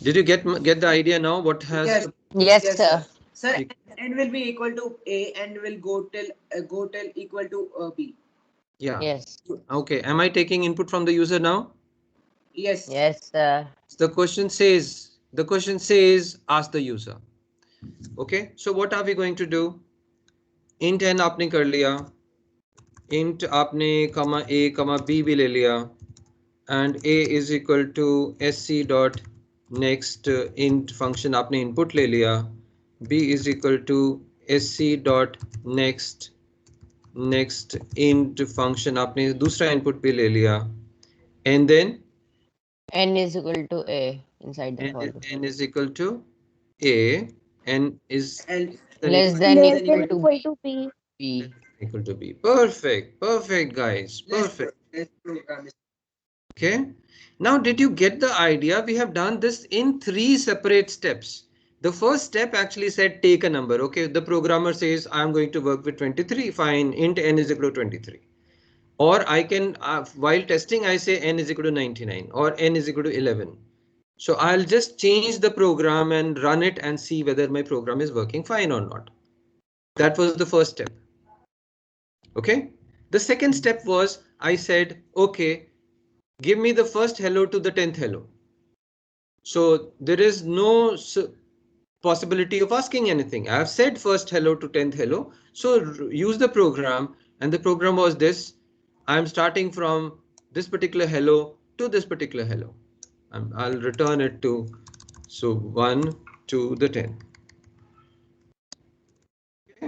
[SPEAKER 1] Did you get the idea now? What has?
[SPEAKER 3] Yes.
[SPEAKER 2] Yes,
[SPEAKER 3] Yes,
[SPEAKER 2] sir.
[SPEAKER 3] sir. Sir, n will be equal to A and will go till equal to B.
[SPEAKER 1] Yeah.
[SPEAKER 2] Yes.
[SPEAKER 1] Okay. Am I taking input from the user now?
[SPEAKER 3] Yes.
[SPEAKER 2] Yes, sir.
[SPEAKER 1] The question says ask the user. Okay. So what are we going to do? Int n आपने कर लिया. Int आपने comma A comma B भी ले लिया. And A is equal to sc dot next int function आपने input ले लिया. B is equal to sc dot next int function आपने दूसरा input भी ले लिया. And then
[SPEAKER 2] N is equal to A inside the for loop.
[SPEAKER 1] n is equal to A, n is
[SPEAKER 3] And
[SPEAKER 2] Less than
[SPEAKER 5] Less
[SPEAKER 2] equal
[SPEAKER 5] than
[SPEAKER 2] to
[SPEAKER 5] equal to B.
[SPEAKER 2] B.
[SPEAKER 1] equal to B. Perfect guys, perfect. Okay, now did you get the idea? We have done this in 3 separate steps. The first step actually said take a number. Okay, the programmer says I'm going to work with 23. Fine, int n is equal to 23. Or I can, while testing, I say n is equal to 99 or n is equal to 11. So I'll just change the program and run it and see whether my program is working fine or not. That was the first step. Okay. The second step was I said, okay, give me the first hello to the 10th hello. So there is no possibility of asking anything. I have said first hello to 10th hello. So use the program, and the program was this. I'm starting from this particular hello to this particular hello. I'll return it to, so 1 to the 10.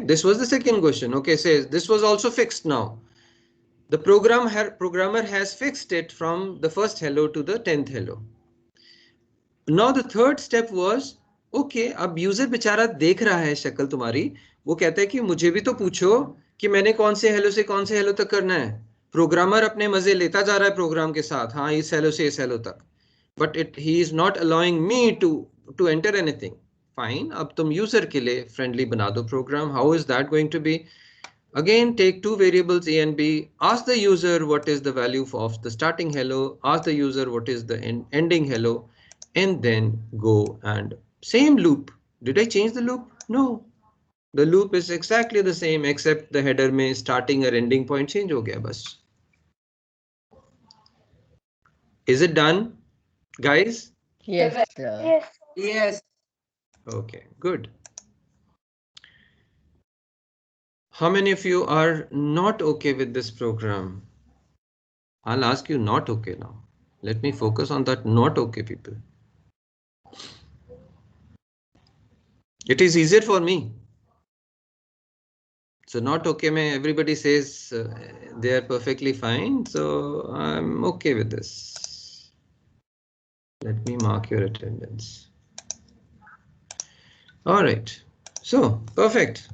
[SPEAKER 1] This was the second question. Okay, says this was also fixed now. The programmer has fixed it from the first hello to the 10th hello. Now the third step was, okay, अब user बेचारा देख रहा है शक्ल तुम्हारी, वो कहता है कि मुझे भी तो पूछो कि मैंने कौन से हेलो से कौन से हेलो तक करना है. प्रोग्रामर अपने मजे लेता जा रहा है प्रोग्राम के साथ, हाँ इस हेलो से इस हेलो तक, but he is not allowing me to enter anything. Fine, अब तुम यूजर के लिए फ्रेंडली बना दो program. How is that going to be? Again, take two variables A and B. Ask the user what is the value of the starting hello. Ask the user what is the ending hello, and then go and same loop. Did I change the loop? No. The loop is exactly the same except the header में starting or ending point change हो गया बस. Is it done, guys?
[SPEAKER 2] Yes, sir.
[SPEAKER 5] Yes.
[SPEAKER 3] yes.
[SPEAKER 1] Okay, good. How many of you are not okay with this program? I'll ask you not okay now. Let me focus on that not okay people. It is easier for me. So not okay, everybody says they are perfectly fine. So I'm okay with this. Let me mark your attendance. All right. So perfect.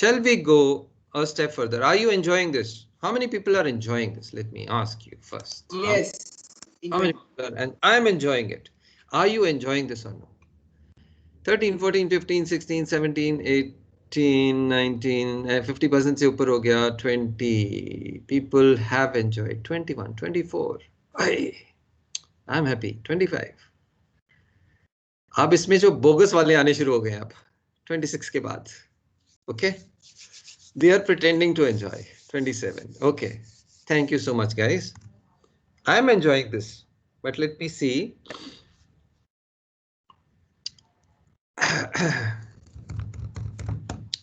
[SPEAKER 1] Shall we go a step further? Are you enjoying this? How many people are enjoying this? Let me ask you first.
[SPEAKER 3] Yes.
[SPEAKER 1] How many people are, and I'm enjoying it. Are you enjoying this or no? 13, 14, 15, 16, 17, 18, 19, 50% से ऊपर हो गया. 20 people have enjoyed. 21, 24. I'm happy. 25. अब इसमें जो bogus वाले आने शुरू हो गए अब 26 के बाद. Okay, they are pretending to enjoy. 27. Okay, thank you so much guys. I'm enjoying this, but let me see.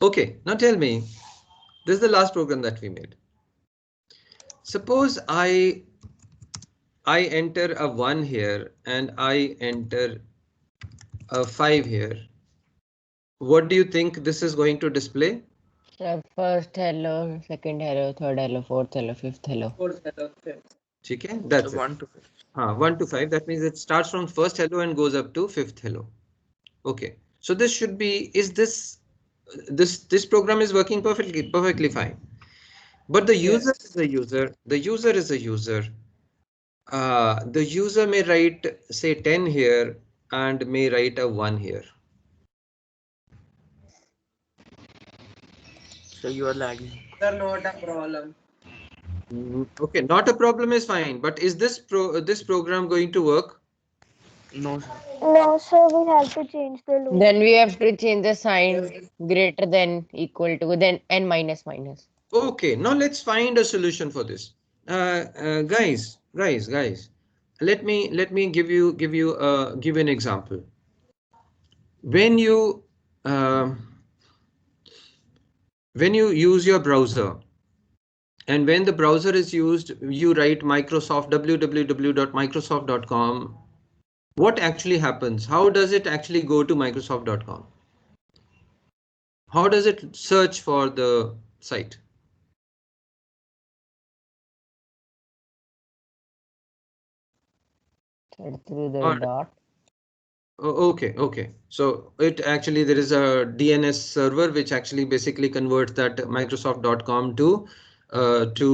[SPEAKER 1] Okay, now tell me, this is the last program that we made. Suppose I enter a 1 here and I enter a 5 here. What do you think this is going to display?
[SPEAKER 2] So first hello, second hello, third hello, fourth hello, fifth hello.
[SPEAKER 3] Fourth hello, fifth.
[SPEAKER 1] Okay, that's
[SPEAKER 8] So
[SPEAKER 1] it.
[SPEAKER 8] 1 to 5.
[SPEAKER 1] 1 to 5. That means it starts from first hello and goes up to fifth hello. Okay, so this should be, is this program is working perfectly fine. But the user
[SPEAKER 3] Yes.
[SPEAKER 1] is a user. The user is a user. The user may write say 10 here and may write a 1 here.
[SPEAKER 8] So you are lagging.
[SPEAKER 3] Sir, not a problem.
[SPEAKER 1] Okay, not a problem is fine. But is this program going to work?
[SPEAKER 8] No, sir.
[SPEAKER 5] No, sir, we have to change the loop.
[SPEAKER 2] Then we have to change the sign greater than equal to then and minus minus.
[SPEAKER 1] Okay, now let's find a solution for this. Guys. Let me give an example. When you use your browser, and when the browser is used, you write Microsoft www.microsoft.com. What actually happens? How does it actually go to Microsoft.com? How does it search for the site?
[SPEAKER 2] Through the
[SPEAKER 1] Or
[SPEAKER 2] dot.
[SPEAKER 1] okay. So it actually, there is a DNS server which actually basically converts that Microsoft.com to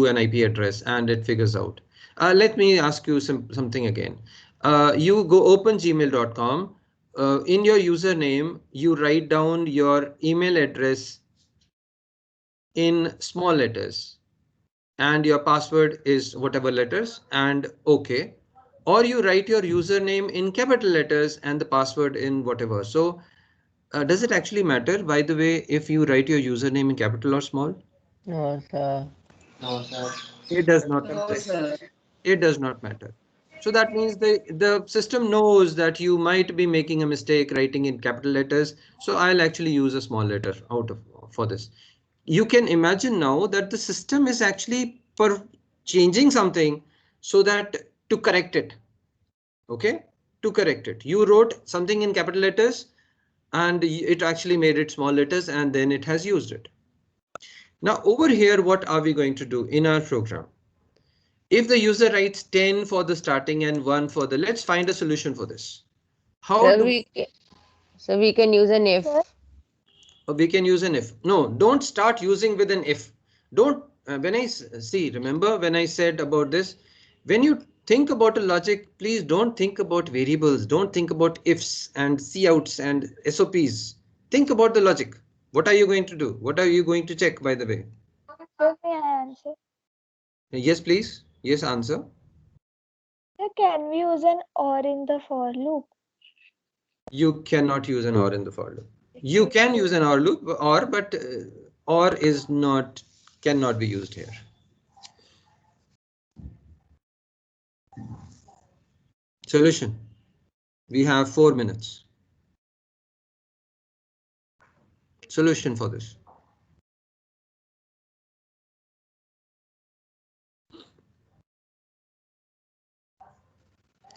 [SPEAKER 1] an IP address, and it figures out. Let me ask you something again. You go open gmail.com. In your username, you write down your email address in small letters, and your password is whatever letters, and okay. Or you write your username in capital letters and the password in whatever. So does it actually matter, by the way, if you write your username in capital or small?
[SPEAKER 2] No, sir.
[SPEAKER 7] No, sir.
[SPEAKER 1] It does not
[SPEAKER 3] No,
[SPEAKER 1] matter.
[SPEAKER 3] sir.
[SPEAKER 1] It does not matter. So that means the system knows that you might be making a mistake writing in capital letters. So I'll actually use a small letter for this. You can imagine now that the system is actually changing something so that to correct it. Okay, to correct it. You wrote something in capital letters and it actually made it small letters, and then it has used it. Now over here, what are we going to do in our program? If the user writes 10 for the starting and 1 for the, let's find a solution for this. How
[SPEAKER 2] So
[SPEAKER 1] do
[SPEAKER 2] we can use an if.
[SPEAKER 5] Sir?
[SPEAKER 1] we can use an if? No, don't start using with an if. Don't when I see, remember when I said about this, when you think about a logic, please don't think about variables, don't think about ifs and couts and SOPs. Think about the logic. What are you going to do? What are you going to check, by the way?
[SPEAKER 5] Sir, may I answer?
[SPEAKER 1] Yes, please. Yes, answer.
[SPEAKER 5] Sir, can we use an or in the for loop?
[SPEAKER 1] You cannot use an or in the for loop. You can use an or loop, but or is not, cannot be used here. Solution. We have 4 minutes. Solution for this.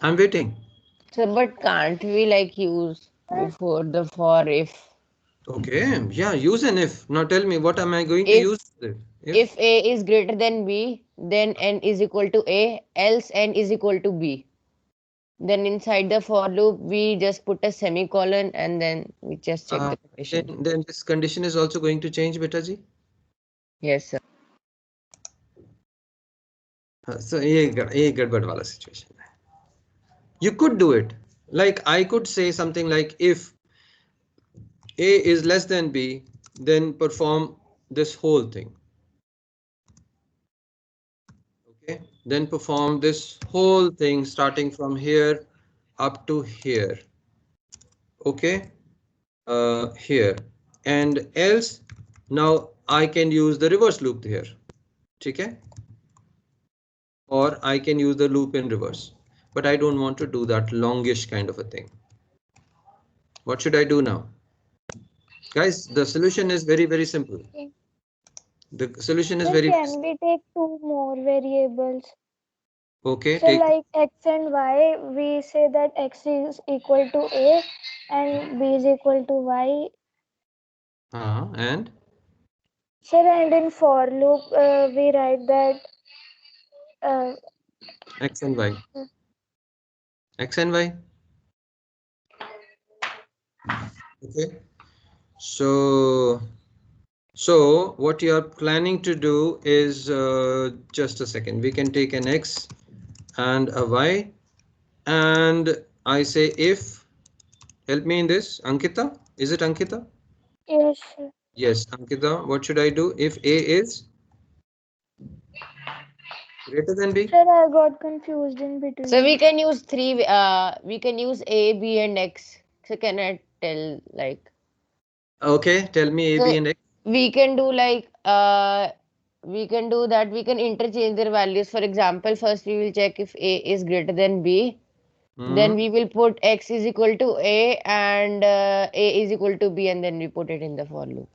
[SPEAKER 1] I'm waiting.
[SPEAKER 2] So but can't we like use before the for if?
[SPEAKER 1] Okay, yeah, use an if. Now tell me, what am I going to
[SPEAKER 2] If
[SPEAKER 1] use it?
[SPEAKER 2] if A is greater than B, then N is equal to A, else N is equal to B. Then inside the for loop, we just put a semicolon and then we just check the condition.
[SPEAKER 1] Then this condition is also going to change, Betaji.
[SPEAKER 2] Yes, sir.
[SPEAKER 1] So ये गड़बड़ वाला situation है. You could do it. Like I could say something like, if A is less than B, then perform this whole thing. Okay, then perform this whole thing starting from here up to here. Okay, here, and else now I can use the reverse loop here. Okay, or I can use the loop in reverse, but I don't want to do that longish kind of a thing. What should I do now? Guys, the solution is very simple. The solution is
[SPEAKER 5] Sir,
[SPEAKER 1] very
[SPEAKER 5] can we take two more variables?
[SPEAKER 1] okay.
[SPEAKER 5] So
[SPEAKER 1] Take
[SPEAKER 5] like x and y, we say that x is equal to a and b is equal to y.
[SPEAKER 1] and
[SPEAKER 5] Sir, and in for loop, we write that
[SPEAKER 1] x and y. X and y. Okay. So what you are planning to do is just a second. We can take an x and a y, and I say if. Help me in this, Ankita. Is it Ankita?
[SPEAKER 5] yes, sir.
[SPEAKER 1] Yes, Ankita. What should I do if a is greater than b?
[SPEAKER 5] Sir, I got confused in between.
[SPEAKER 2] So we can use we can use A, B, and X. So can I tell like?
[SPEAKER 1] Okay, tell me a,
[SPEAKER 2] So
[SPEAKER 1] b, and x.
[SPEAKER 2] we can do like we can do that. We can interchange their values. For example, first we will check if A is greater than B. Then we will put X is equal to A and A is equal to B, and then we put it in the for loop.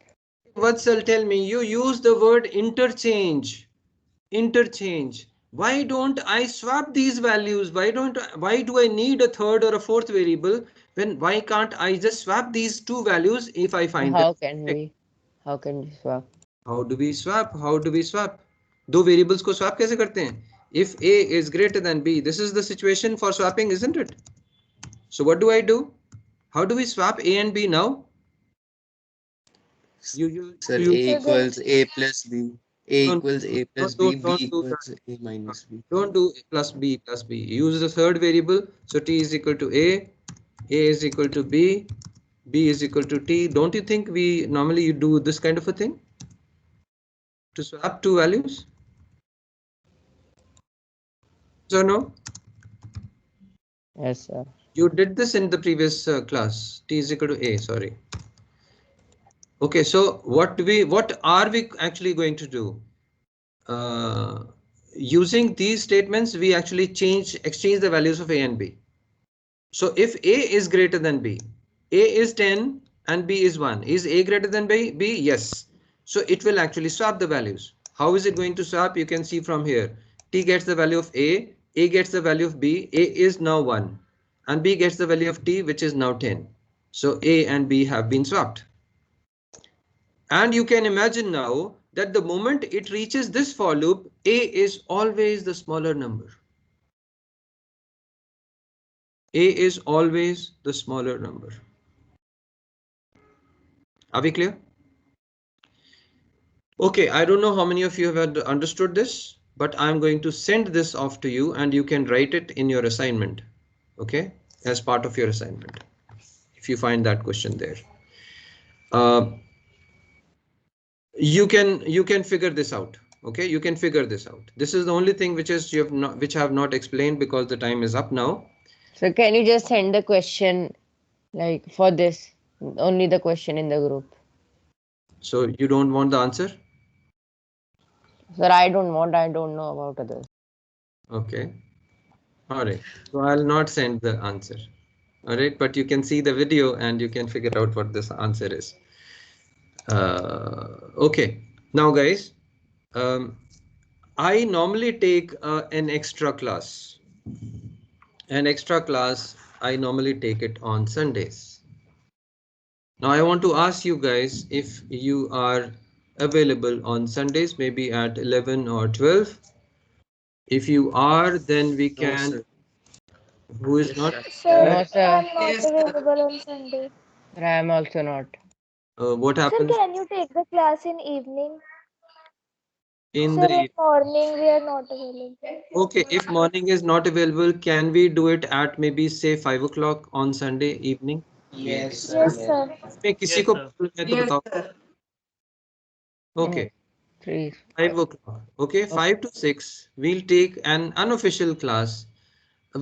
[SPEAKER 1] Vatsal, tell me, you use the word interchange. Interchange. Why don't I swap these values? Why do I need a third or a fourth variable when why can't I just swap these two values if I find them?
[SPEAKER 2] How can we? How can we swap?
[SPEAKER 1] How do we swap? How do we swap? दो variables को swap कैसे करते हैं? If A is greater than B, this is the situation for swapping, isn't it? So what do I do? How do we swap A and B now?
[SPEAKER 8] Sir,
[SPEAKER 1] You
[SPEAKER 8] A equals A plus B. A
[SPEAKER 1] don't,
[SPEAKER 8] equals A plus B. B
[SPEAKER 1] don't do
[SPEAKER 8] equals
[SPEAKER 1] that.
[SPEAKER 8] A minus B.
[SPEAKER 1] Don't do plus B plus B. Use the third variable. So T is equal to A is equal to B is equal to T. Don't you think we normally you do this kind of a thing to swap two values? So no?
[SPEAKER 2] Yes, sir.
[SPEAKER 1] You did this in the previous class. T is equal to A, sorry. Okay, so what are we actually going to do? Using these statements, we actually exchange the values of A and B. So if A is greater than B, A is 10 and B is 1. Is A greater than B? Yes. So it will actually swap the values. How is it going to swap? You can see from here. T gets the value of A gets the value of B, A is now 1 and B gets the value of T, which is now 10. So A and B have been swapped. And you can imagine now that the moment it reaches this for loop, A is always the smaller number. A is always the smaller number. Are we clear? Okay, I don't know how many of you have understood this, but I'm going to send this off to you and you can write it in your assignment. Okay, as part of your assignment, if you find that question there. You can figure this out. Okay, you can figure this out. This is the only thing which I have not explained because the time is up now.
[SPEAKER 2] So can you just send the question like for this? Only the question in the group.
[SPEAKER 1] So you don't want the answer?
[SPEAKER 2] Sir, I don't know about others.
[SPEAKER 1] Okay. All right. So I'll not send the answer. All right, but you can see the video and you can figure out what this answer is. Okay. Now guys, I normally take an extra class. An extra class, I normally take it on Sundays. Now I want to ask you guys if you are available on Sundays, maybe at 11 or 12. If you are, then we can.
[SPEAKER 8] No, sir.
[SPEAKER 1] Who is
[SPEAKER 8] Yes,
[SPEAKER 1] not?
[SPEAKER 5] Sir,
[SPEAKER 2] No, sir.
[SPEAKER 5] I'm not
[SPEAKER 3] Yes, sir.
[SPEAKER 5] available on Sunday.
[SPEAKER 2] Sir, I am also not.
[SPEAKER 1] What
[SPEAKER 5] Sir,
[SPEAKER 1] happens
[SPEAKER 5] can you take the class in evening?
[SPEAKER 1] in
[SPEAKER 5] Sir,
[SPEAKER 1] the
[SPEAKER 5] in morning we are not available.
[SPEAKER 1] Okay, if morning is not available, can we do it at maybe say 5 o'clock on Sunday evening?
[SPEAKER 7] Yes, sir.
[SPEAKER 5] Yes, sir.
[SPEAKER 1] में किसी
[SPEAKER 4] Yes,
[SPEAKER 1] को
[SPEAKER 4] sir.
[SPEAKER 1] problem है तो
[SPEAKER 3] Yes,
[SPEAKER 1] बताओ.
[SPEAKER 3] sir.
[SPEAKER 1] Okay, 5 o'clock. Okay, 5 to 6, we'll take an unofficial class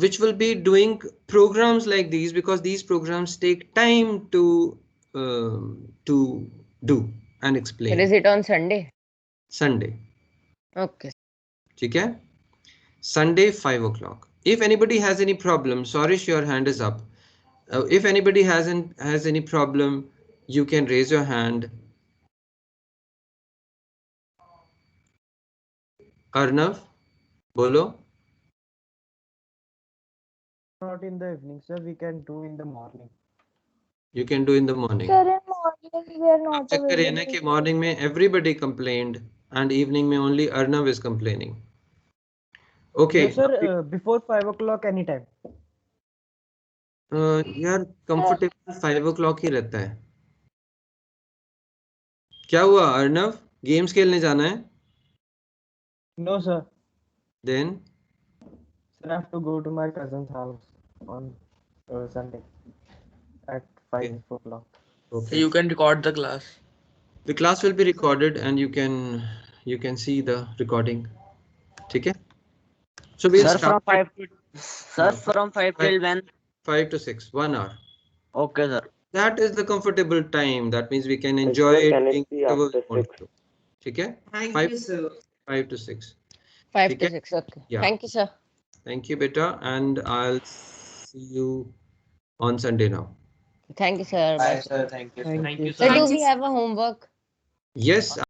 [SPEAKER 1] which will be doing programs like these because these programs take time to do and
[SPEAKER 2] Sir,
[SPEAKER 1] explain.
[SPEAKER 2] is it on Sunday?
[SPEAKER 1] Sunday.
[SPEAKER 2] Okay.
[SPEAKER 1] ठीक है? Sunday 5 o'clock. If anybody has any problem, Sorish, your hand is up. If anybody has any problem, you can raise your hand. Arnav, bolo.
[SPEAKER 4] Not in the evening, sir. We can do in the morning.
[SPEAKER 1] You can do in the morning.
[SPEAKER 5] Sir, in morning we are not
[SPEAKER 1] चक्कर ये ना कि
[SPEAKER 5] available.
[SPEAKER 1] morning में everybody complained and evening में only Arnav is complaining. Okay.
[SPEAKER 4] No, sir. Before 5 o'clock, anytime.
[SPEAKER 1] यार comfortable 5 o'clock ही रहता है. क्या हुआ अर्नव? गेम्स खेलने जाना है?
[SPEAKER 4] No, sir.
[SPEAKER 1] Then
[SPEAKER 4] Sir, I have to go to my cousin's house on Sunday at 5
[SPEAKER 1] Okay.
[SPEAKER 4] o'clock.
[SPEAKER 8] So
[SPEAKER 1] okay.
[SPEAKER 8] you can record the class.
[SPEAKER 1] The class will be recorded and you can see the recording. ठीक है? So we'll
[SPEAKER 9] Sir,
[SPEAKER 1] start
[SPEAKER 9] from 5 to sir, from 5
[SPEAKER 1] five-
[SPEAKER 9] till when?
[SPEAKER 1] 5 to 6, 1 hour.
[SPEAKER 9] Okay, sir.
[SPEAKER 1] That is the comfortable time. That means we can enjoy it being whatever we want to. ठीक है?
[SPEAKER 3] Thank
[SPEAKER 1] 5
[SPEAKER 3] you, sir.
[SPEAKER 1] 5 to 6.
[SPEAKER 2] 5
[SPEAKER 1] ठीक
[SPEAKER 2] to
[SPEAKER 1] है?
[SPEAKER 2] 6. Okay.
[SPEAKER 1] Yeah.
[SPEAKER 2] Thank you, sir.
[SPEAKER 1] Thank you, beta, and I'll see you on Sunday now.
[SPEAKER 2] Thank you, sir.
[SPEAKER 7] Bye,
[SPEAKER 2] Bye, sir.
[SPEAKER 7] sir. Thank you.
[SPEAKER 4] Thank you,
[SPEAKER 2] Sir,
[SPEAKER 4] sir.
[SPEAKER 2] do we have a homework?
[SPEAKER 1] Yes,